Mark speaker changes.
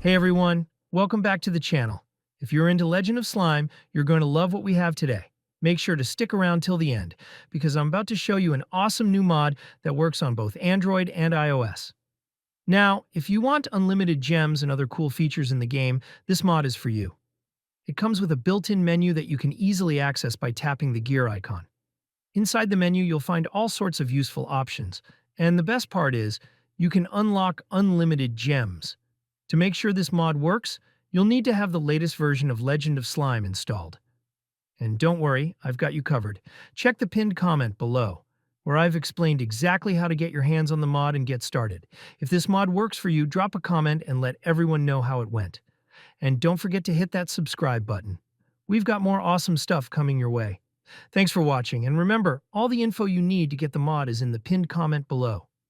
Speaker 1: Hey everyone, welcome back to the channel. If you're into Legend of Slime, you're going to love what we have today. Make sure to stick around till the end, because I'm about to show you an awesome new mod that works on both Android and iOS. Now, if you want unlimited gems and other cool features in the game, this mod is for you. It comes with a built-in menu that you can easily access by tapping the gear icon. Inside the menu, you'll find all sorts of useful options, and the best part is, you can unlock unlimited gems. To make sure this mod works, you'll need to have the latest version of Legend of Slime installed. And don't worry, I've got you covered. Check the pinned comment below, where I've explained exactly how to get your hands on the mod and get started. If this mod works for you, drop a comment and let everyone know how it went. And don't forget to hit that subscribe button. We've got more awesome stuff coming your way. Thanks for watching, and remember, all the info you need to get the mod is in the pinned comment below.